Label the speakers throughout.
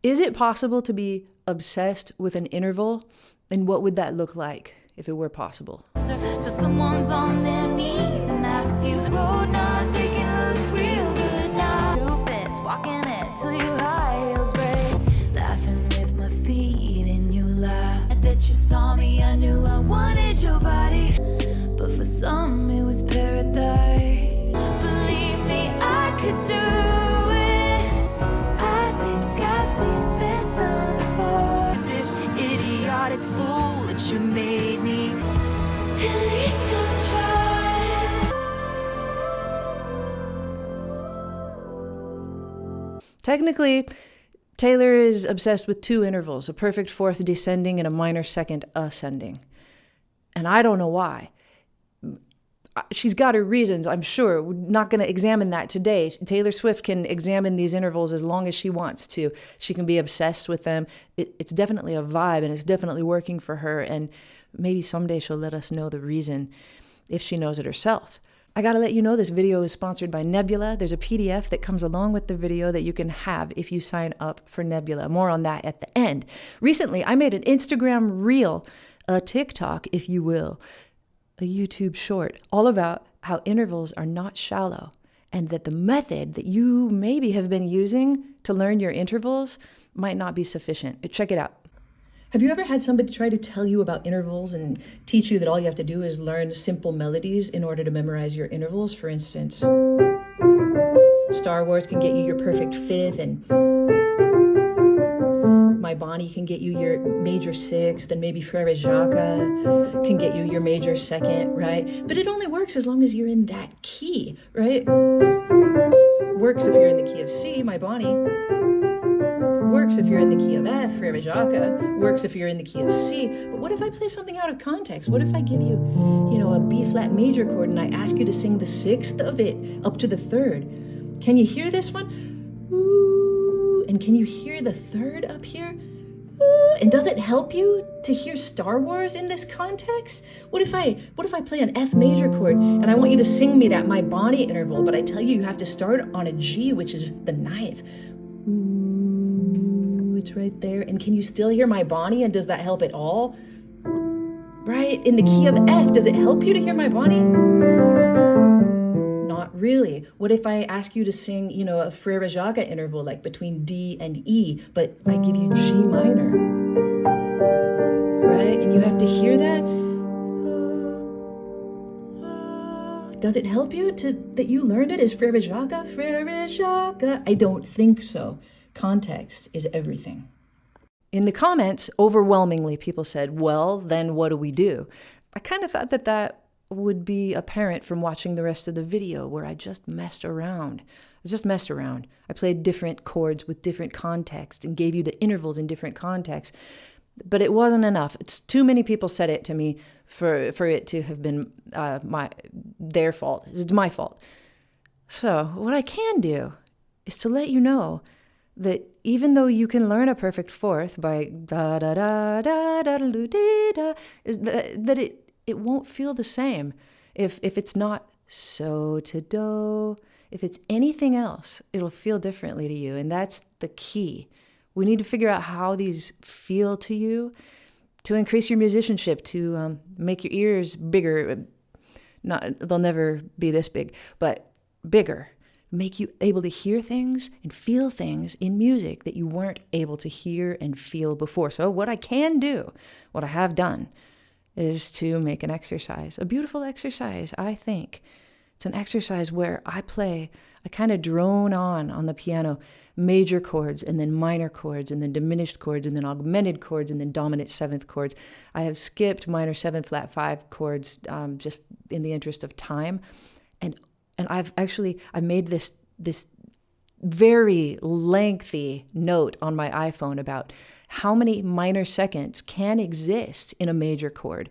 Speaker 1: Is it possible to be obsessed with an interval? And what would that look like if it were possible?
Speaker 2: So someone's on their knees and asks you, road not taking looks real good now. Two fits, walking it till your high heels break. Laughing with my feet in your lap. That you saw me, I knew I wanted your body. But for some, it was paradise. Believe me, I could do it. I think I've seen this film before. This idiotic fool that you made me. At least I'll try.
Speaker 1: Technically, Taylor is obsessed with two intervals, a perfect fourth descending and a minor second ascending. And I don't know why. She's got her reasons, I'm sure. We're not going to examine that today. Taylor Swift can examine these intervals as long as she wants to. She can be obsessed with them. It's definitely a vibe, and it's definitely working for her. And maybe someday she'll let us know the reason if she knows it herself. I gotta let you know this video is sponsored by Nebula. There's a PDF that comes along with the video that you can have if you sign up for Nebula. More on that at the end. Recently, I made an Instagram reel, a TikTok, if you will, a YouTube short, all about how intervals are not shallow and that the method that you maybe have been using to learn your intervals might not be sufficient. Check it out. Have you ever had somebody try to tell you about intervals and teach you that all you have to do is learn simple melodies in order to memorize your intervals? For instance, Star Wars can get you your perfect fifth, and My Bonnie can get you your major sixth, and maybe Frere Jacques can get you your major second, right? But it only works as long as you're in that key, right? Works if you're in the key of C, My Bonnie. Works if you're in the key of F, Frere Jacques. Works if you're in the key of C. But what if I play something out of context? What if I give you, a B flat major chord and I ask you to sing the sixth of it up to the third? Can you hear this one? Ooh, and can you hear the third up here? Ooh, and does it help you to hear Star Wars in this context? What if I play an F major chord and I want you to sing me that My Bonnie interval, but I tell you have to start on a G, which is the ninth. It's right there. And can you still hear My Bonnie? And does that help at all? Right? In the key of F, does it help you to hear My Bonnie? Not really. What if I ask you to sing, a Frere Jacques interval, like between D and E, but I give you G minor? Right? And you have to hear that? Does it help you that you learned it as Frere Jacques? Frere Jacques? I don't think so. Context is everything. In the comments, overwhelmingly, people said, well, then what do we do? I kind of thought that would be apparent from watching the rest of the video, where I just messed around. I played different chords with different contexts and gave you the intervals in different contexts. But it wasn't enough. It's too many people said it to me for it to have been their fault. It's my fault. So what I can do is to let you know that even though you can learn a perfect fourth by da da da da da da da da, is that it won't feel the same if it's not so to do. If it's anything else, it'll feel differently to you, and that's the key. We need to figure out how these feel to you to increase your musicianship, to make your ears bigger. They'll never be this big, but bigger. Make you able to hear things and feel things in music that you weren't able to hear and feel before. So what I can do, what I have done, is to make an exercise, a beautiful exercise, I think. It's an exercise where I kind of drone on the piano, major chords and then minor chords and then diminished chords and then augmented chords and then dominant seventh chords. I have skipped minor 7 flat 5 chords just in the interest of time. And I made this very lengthy note on my iPhone about how many minor seconds can exist in a major chord,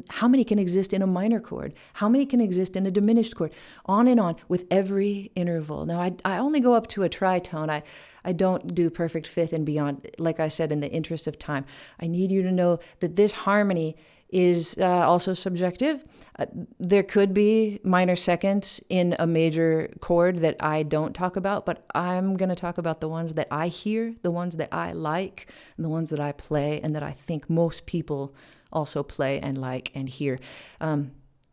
Speaker 1: how many can exist in a minor chord, how many can exist in a diminished chord, on and on with every interval. Now, I only go up to a tritone. I don't do perfect fifth and beyond, like I said, in the interest of time. I need you to know that this harmony is also subjective. There could be minor seconds in a major chord that I don't talk about, but I'm going to talk about the ones that I hear, the ones that I like, and the ones that I play, and that I think most people also play and like and hear.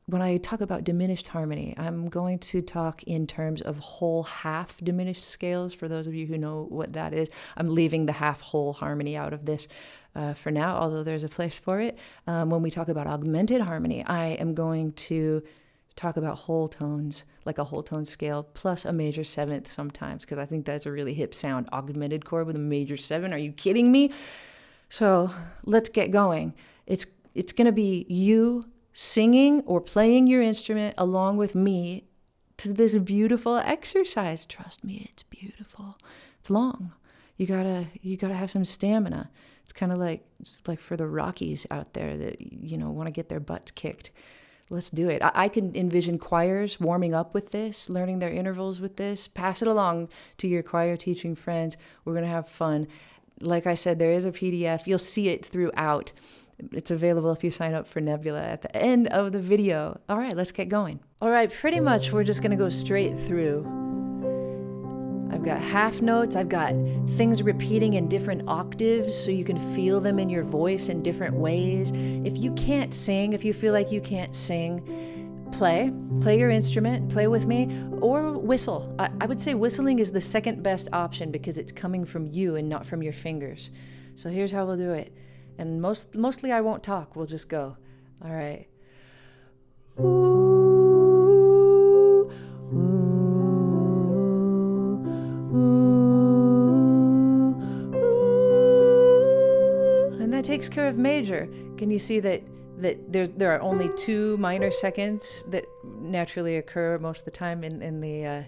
Speaker 1: When I talk about diminished harmony, I'm going to talk in terms of whole half diminished scales. For those of you who know what that is, I'm leaving the half whole harmony out of this for now, although there's a place for it. When we talk about augmented harmony, I am going to talk about whole tones, like a whole tone scale, plus a major seventh sometimes, because I think that's a really hip sound. Augmented chord with a major seven. Are you kidding me? So let's get going. It's going to be you singing or playing your instrument along with me to this beautiful exercise. Trust me, it's beautiful. It's long. You gotta have some stamina. It's kind of like for the Rockies out there that want to get their butts kicked. Let's do it. I can envision choirs warming up with this, learning their intervals with this. Pass it along to your choir teaching friends. We're gonna have fun. Like I said, there is a PDF. You'll see it throughout. It's available if you sign up for Nebula at the end of the video. All right, let's get going. All right, pretty much we're just going to go straight through. I've got half notes. I've got things repeating in different octaves so you can feel them in your voice in different ways. If you can't sing, if you feel like you can't sing, play your instrument, play with me, or whistle. I would say whistling is the second best option because it's coming from you and not from your fingers. So here's how we'll do it. And mostly I won't talk. We'll just go. All right. Ooh, ooh, ooh, ooh. And that takes care of major. Can you see that there are only two minor seconds that naturally occur most of the time in the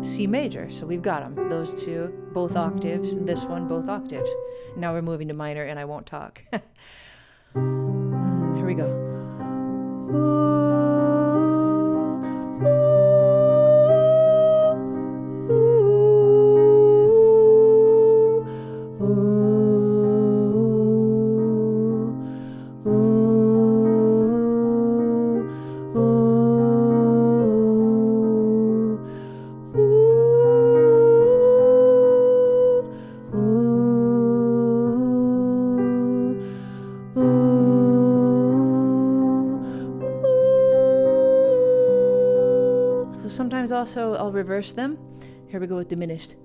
Speaker 1: C major? So we've got them. Those two, both octaves, and this one, both octaves. Now we're moving to minor, and I won't talk. Here we go. Sometimes also I'll reverse them. Here we go with diminished.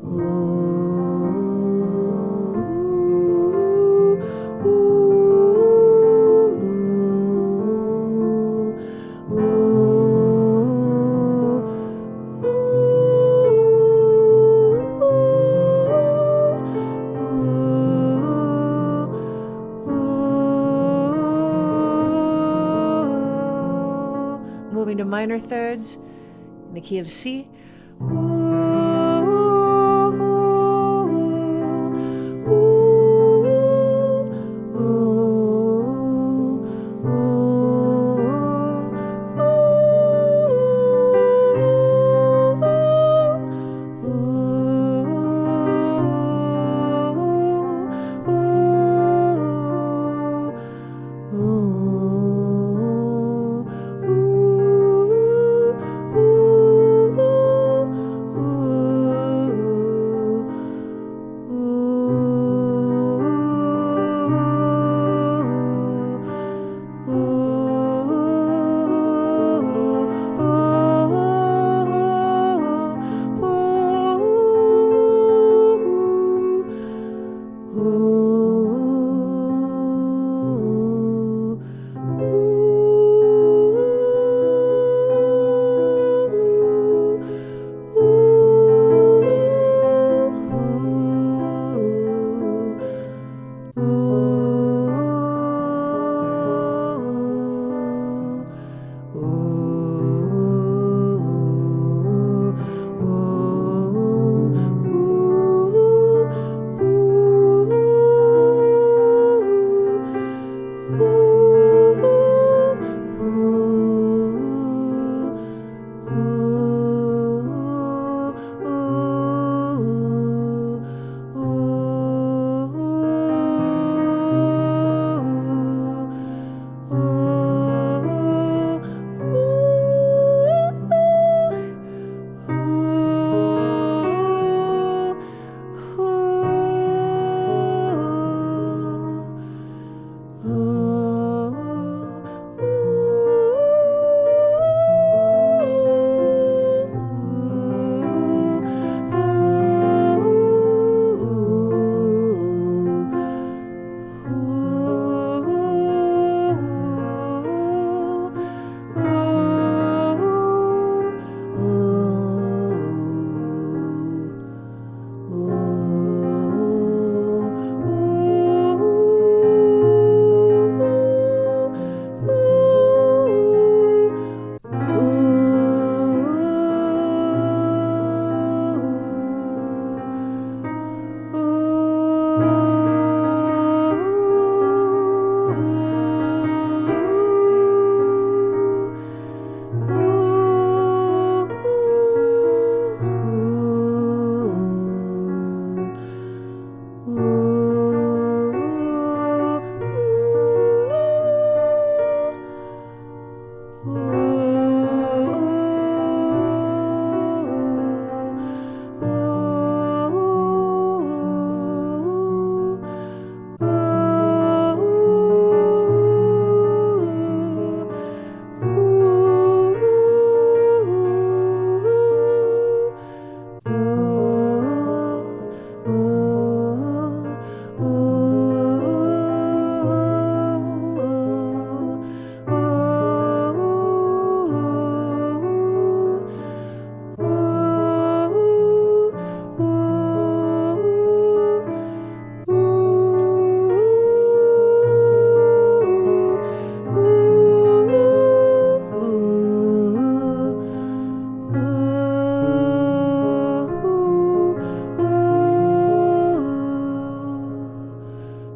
Speaker 1: Moving to minor thirds in the key of C.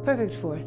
Speaker 1: Perfect fourth.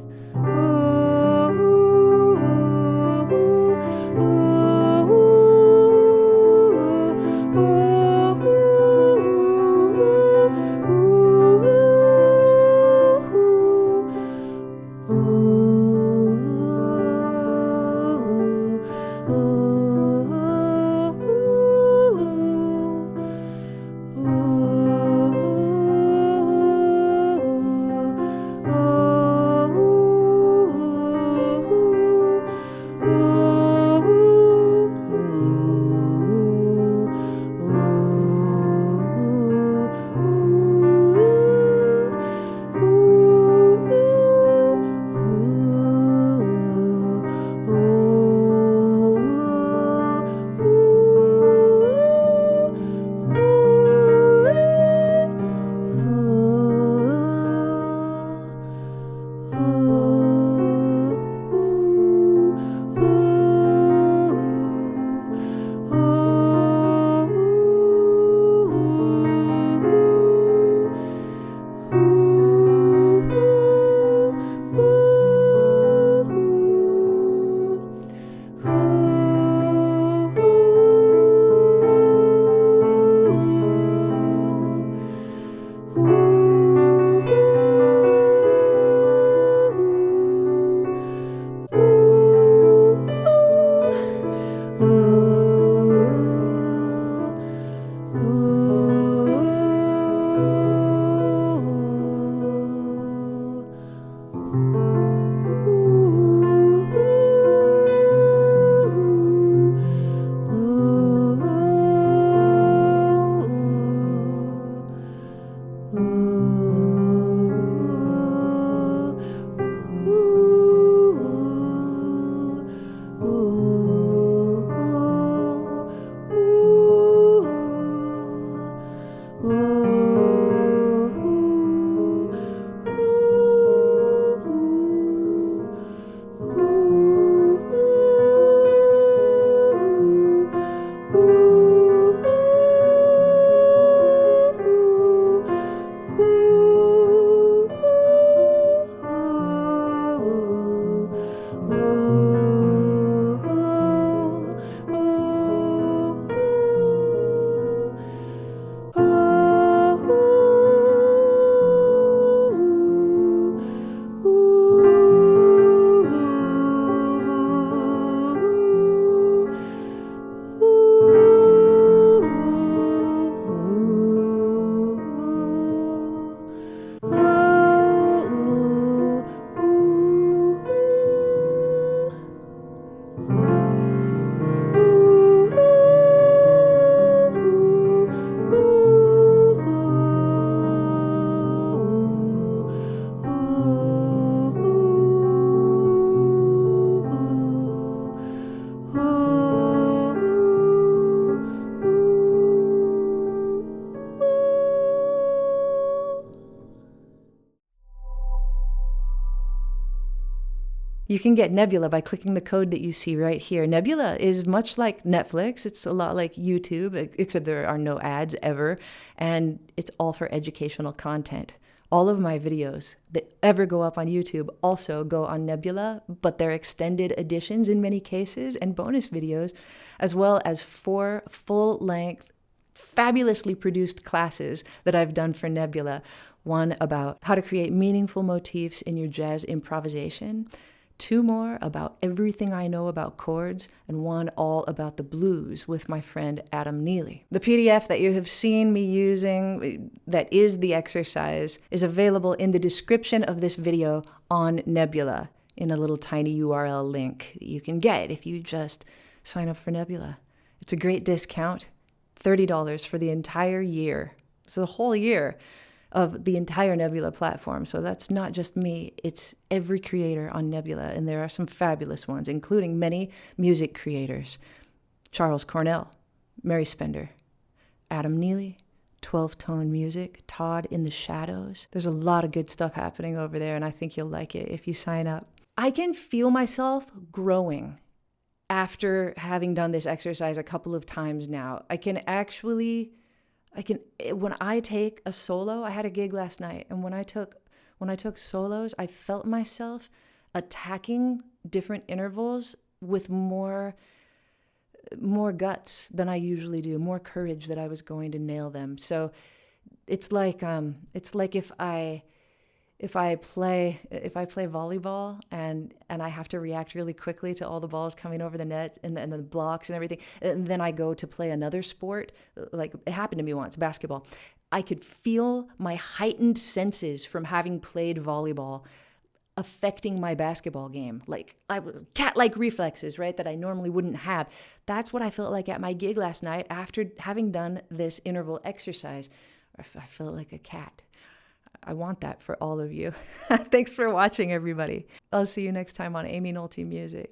Speaker 1: You can get Nebula by clicking the code that you see right here. Nebula is much like Netflix. It's a lot like YouTube, except there are no ads ever, and it's all for educational content. All of my videos that ever go up on YouTube also go on Nebula, but they're extended editions in many cases and bonus videos, as well as 4 full-length, fabulously produced classes that I've done for Nebula. One about how to create meaningful motifs in your jazz improvisation, 2 more about everything I know about chords, and 1 all about the blues with my friend Adam Neely. The PDF that you have seen me using, that is the exercise, is available in the description of this video on Nebula in a little tiny URL link that you can get if you just sign up for Nebula. It's a great discount, $30 for the entire year. So the whole year of the entire Nebula platform. So that's not just me, it's every creator on Nebula, and there are some fabulous ones, including many music creators. Charles Cornell, Mary Spender, Adam Neely, 12-Tone Music, Todd in the Shadows. There's a lot of good stuff happening over there, and I think you'll like it if you sign up. I can feel myself growing after having done this exercise a couple of times now. When I take a solo, I had a gig last night, and when I took solos, I felt myself attacking different intervals with more guts than I usually do, more courage that I was going to nail them. So it's like if I play volleyball and I have to react really quickly to all the balls coming over the net and the blocks and everything, and then I go to play another sport, like it happened to me once, basketball. I could feel my heightened senses from having played volleyball affecting my basketball game. Like I was cat-like reflexes, right, that I normally wouldn't have. That's what I felt like at my gig last night after having done this interval exercise. I felt like a cat. I want that for all of you. Thanks for watching, everybody. I'll see you next time on Amy Nolte Music.